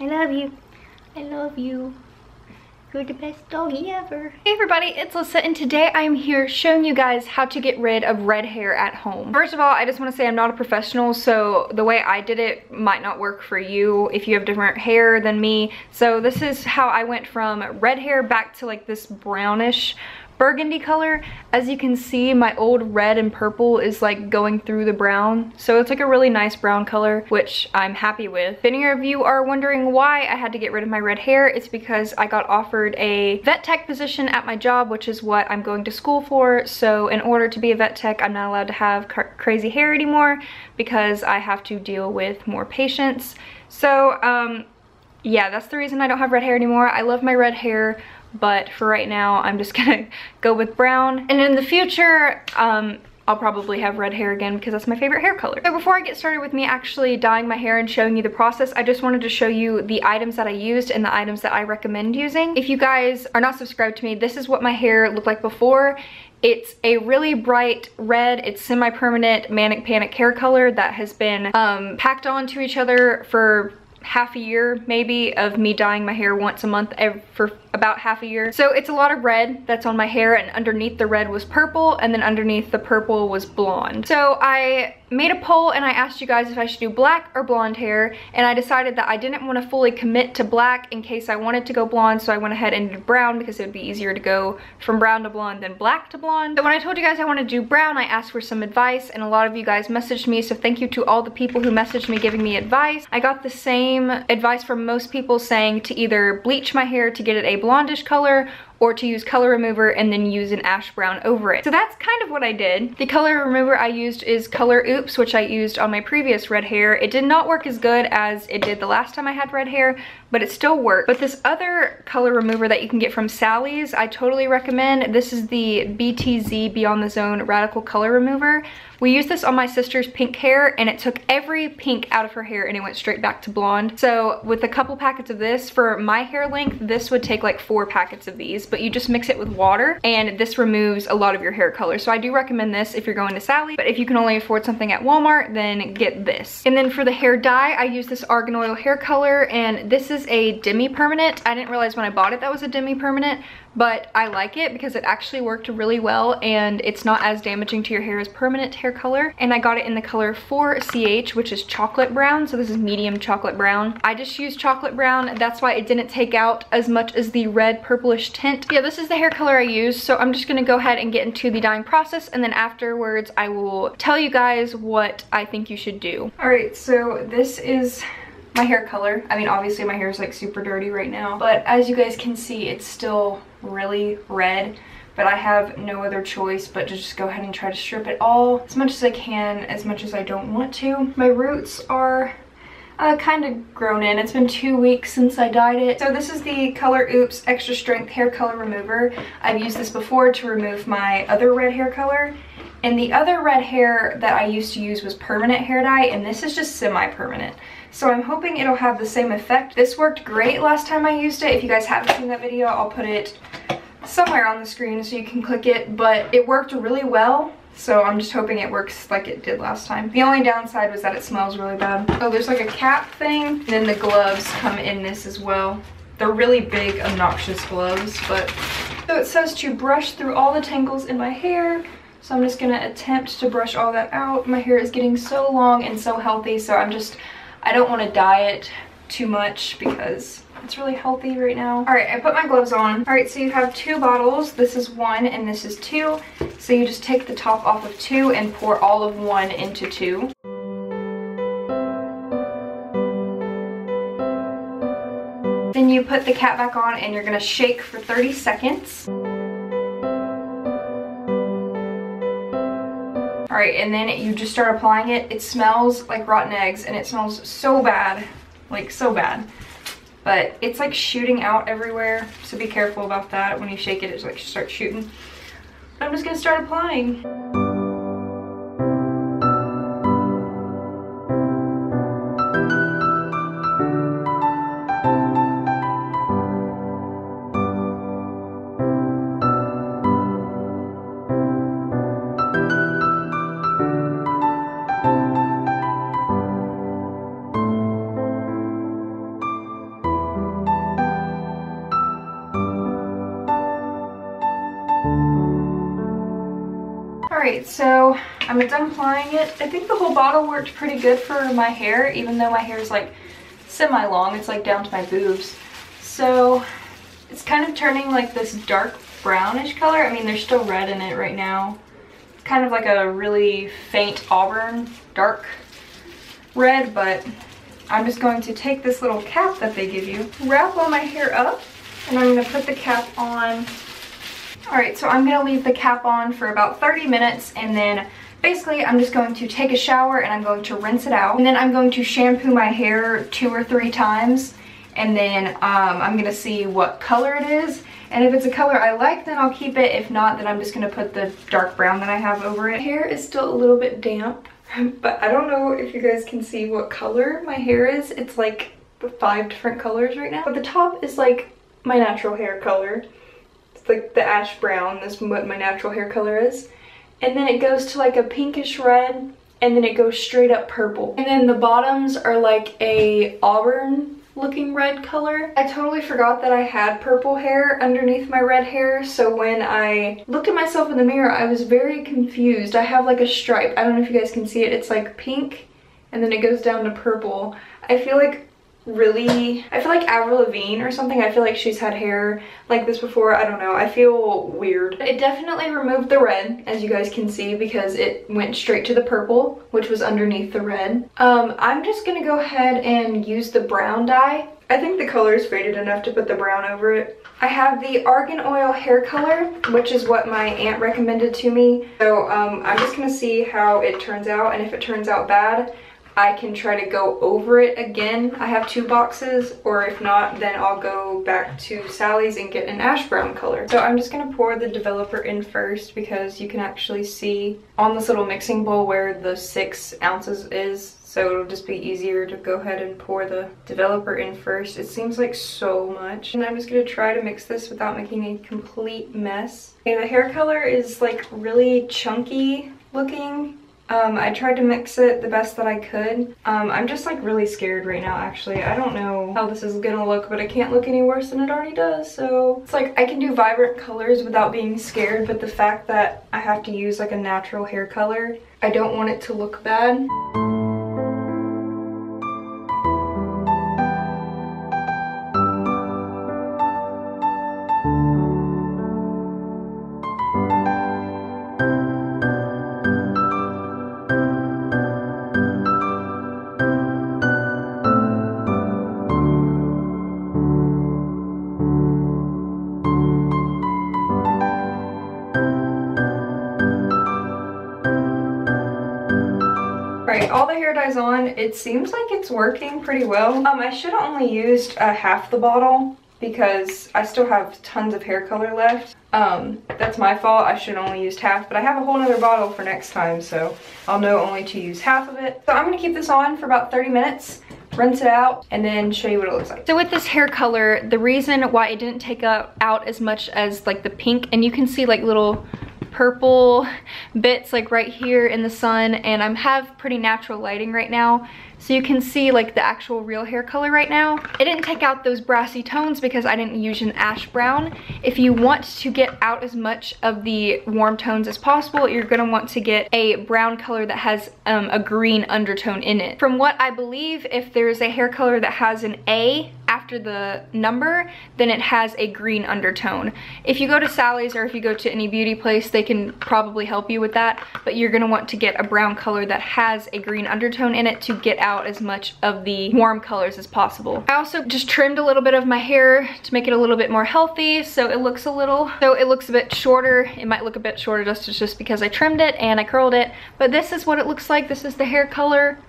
love you. I love you. You're the best doggy ever. Hey everybody, it's Alyssa, and today I'm here showing you guys how to get rid of red hair at home. First of all, I just want to say I'm not a professional, so the way I did it might not work for you if you have different hair than me. So this is how I went from red hair back to like this brownish burgundy color. As you can see, my old red and purple is like going through the brown, so it's like a really nice brown color, which I'm happy with. If any of you are wondering why I had to get rid of my red hair, it's because I got offered a vet tech position at my job, which is what I'm going to school for. So in order to be a vet tech, I'm not allowed to have crazy hair anymore because I have to deal with more patients. So yeah, that's the reason I don't have red hair anymore. I love my red hair, but for right now I'm just gonna go with brown, and in the future I'll probably have red hair again because that's my favorite hair color. So before I get started with me actually dyeing my hair and showing you the process, I just wanted to show you the items that I used and the items that I recommend using. If you guys are not subscribed to me, this is what my hair looked like before. It's a really bright red, it's semi-permanent manic panic hair color that has been packed onto each other for half a year maybe of me dyeing my hair once a month for about half a year. So it's a lot of red that's on my hair, and underneath the red was purple, and then underneath the purple was blonde. So I made a poll and I asked you guys if I should do black or blonde hair, and I decided that I didn't want to fully commit to black in case I wanted to go blonde, so I went ahead and did brown because it would be easier to go from brown to blonde than black to blonde. So when I told you guys I wanted to do brown, I asked for some advice, and a lot of you guys messaged me, so thank you to all the people who messaged me giving me advice. I got the same advice from most people, saying to either bleach my hair to get it a blondish color, or to use color remover and then use an ash brown over it. So that's kind of what I did. The color remover I used is ColorOops, which I used on my previous red hair. It did not work as good as it did the last time I had red hair, but it still worked. But this other color remover that you can get from Sally's, I totally recommend. This is the BTZ Beyond the Zone Radical Color Remover. We used this on my sister's pink hair, and it took every pink out of her hair and it went straight back to blonde. So with a couple packets of this, for my hair length, this would take like 4 packets of these, but you just mix it with water and this removes a lot of your hair color. So I do recommend this if you're going to Sally, but if you can only afford something at Walmart, then get this. And then for the hair dye, I use this Argan Oil hair color, and this is a demi-permanent. I didn't realize when I bought it that was a demi-permanent, but I like it because it actually worked really well and it's not as damaging to your hair as permanent hair color. And I got it in the color 4CH, which is chocolate brown. So this is medium chocolate brown. I just used chocolate brown. That's why it didn't take out as much as the red purplish tint. Yeah, this is the hair color I used. So I'm just gonna go ahead and get into the dyeing process, and then afterwards I will tell you guys what I think you should do. All right, so this is my hair color. I mean, obviously my hair is like super dirty right now, but as you guys can see, it's still really red, but I have no other choice but to just go ahead and try to strip it all as much as I can, as much as I don't want to. My roots are kind of grown in. It's been 2 weeks since I dyed it. So this is the ColorOops Extra Strength Hair Color Remover. I've used this before to remove my other red hair color. And the other red hair that I used to use was permanent hair dye, and this is just semi-permanent. So I'm hoping it'll have the same effect. This worked great last time I used it. If you guys haven't seen that video, I'll put it somewhere on the screen so you can click it, but it worked really well. So I'm just hoping it works like it did last time. The only downside was that it smells really bad. Oh, there's like a cap thing, and then the gloves come in this as well. They're really big, obnoxious gloves, but... So it says to brush through all the tangles in my hair. So I'm just gonna attempt to brush all that out. My hair is getting so long and so healthy, so I don't want to dye it too much because it's really healthy right now. All right, I put my gloves on. All right, so you have 2 bottles. This is 1 and this is 2. So you just take the top off of 2 and pour all of 1 into 2. Then you put the cap back on and you're gonna shake for 30 seconds. All right, and then you just start applying it. It smells like rotten eggs, and it smells so bad, like so bad. But it's like shooting out everywhere, so be careful about that. When you shake it, it's like starts shooting. I'm just gonna start applying. Alright, so I'm done applying it. I think the whole bottle worked pretty good for my hair, even though my hair is like semi-long. It's like down to my boobs. So it's kind of turning like this dark brownish color. I mean, there's still red in it right now. It's kind of like a really faint auburn, dark red, but I'm just going to take this little cap that they give you, wrap all my hair up, and I'm going to put the cap on. Alright, so I'm going to leave the cap on for about 30 minutes, and then basically I'm just going to take a shower and I'm going to rinse it out. And then I'm going to shampoo my hair 2 or 3 times, and then I'm going to see what color it is. And if it's a color I like, then I'll keep it. If not, then I'm just going to put the dark brown that I have over it. Hair is still a little bit damp, but I don't know if you guys can see what color my hair is. It's like 5 different colors right now. But the top is like my natural hair color. It's like the ash brown. This is what my natural hair color is. And then it goes to like a pinkish red, and then it goes straight up purple. And then the bottoms are like a auburn looking red color. I totally forgot that I had purple hair underneath my red hair, so when I looked at myself in the mirror, I was very confused. I have like a stripe. I don't know if you guys can see it. It's like pink, and then it goes down to purple. I feel like Avril Lavigne or something. I feel like she's had hair like this before. I don't know. I feel weird. It definitely removed the red, as you guys can see, because it went straight to the purple, which was underneath the red. I'm just gonna go ahead and use the brown dye. I think the color is faded enough to put the brown over it. I have the Argan Oil hair color, which is what my aunt recommended to me. So I'm just gonna see how it turns out, and if it turns out bad, I can try to go over it again. I have 2 boxes, or if not, then I'll go back to Sally's and get an ash brown color. So I'm just gonna pour the developer in first, because you can actually see on this little mixing bowl where the 6 ounces is. So it'll just be easier to go ahead and pour the developer in first. It seems like so much. And I'm just gonna try to mix this without making a complete mess. Okay, the hair color is like really chunky looking. I tried to mix it the best that I could. I'm just like really scared right now, actually. I don't know how this is gonna look, but it can't look any worse than it already does. So it's like I can do vibrant colors without being scared, but the fact that I have to use like a natural hair color, I don't want it to look bad. Alright, all the hair dye's on. It seems like it's working pretty well. I should have only used half the bottle because I still have tons of hair color left. That's my fault. I should have only used half, but I have a whole nother bottle for next time, so I'll know only to use half of it. So I'm gonna keep this on for about 30 minutes, rinse it out, and then show you what it looks like. So with this hair color, the reason why it didn't take out as much as like the pink, and you can see like little purple bits like right here in the sun, and I have pretty natural lighting right now, so you can see like the actual real hair color right now. It didn't take out those brassy tones because I didn't use an ash brown. If you want to get out as much of the warm tones as possible, you're gonna want to get a brown color that has a green undertone in it. From what I believe, if there's a hair color that has an A after the number, then it has a green undertone. If you go to Sally's or if you go to any beauty place, they can probably help you with that, but you're gonna want to get a brown color that has a green undertone in it to get out as much of the warm colors as possible. I also just trimmed a little bit of my hair to make it a little bit more healthy, so it looks a bit shorter. It might look a bit shorter just because I trimmed it and I curled it, but this is what it looks like. This is the hair color.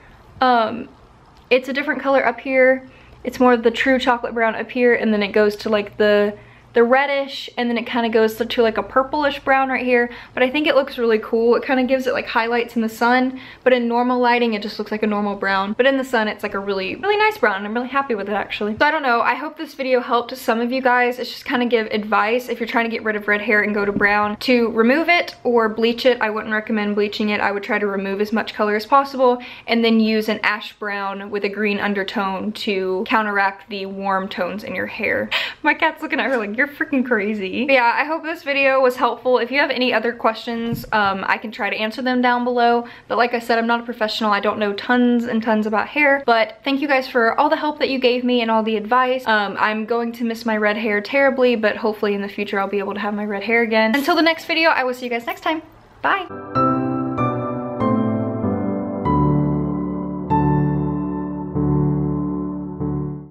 It's a different color up here. It's more of the true chocolate brown up here, and then it goes to like the reddish, and then it kind of goes to like a purplish brown right here. But I think it looks really cool. It kind of gives it like highlights in the sun, but in normal lighting it just looks like a normal brown, but in the sun it's like a really nice brown, and I'm really happy with it actually. So I don't know, I hope this video helped some of you guys. It's just kind of give advice if you're trying to get rid of red hair and go to brown, to remove it or bleach it. I wouldn't recommend bleaching it. I would try to remove as much color as possible and then use an ash brown with a green undertone to counteract the warm tones in your hair. My cat's looking at her like, you're freaking crazy. But yeah, I hope this video was helpful. If you have any other questions, I can try to answer them down below. But like I said, I'm not a professional. I don't know tons and tons about hair. But thank you guys for all the help that you gave me and all the advice. I'm going to miss my red hair terribly, but hopefully in the future I'll be able to have my red hair again. Until the next video, I will see you guys next time. Bye.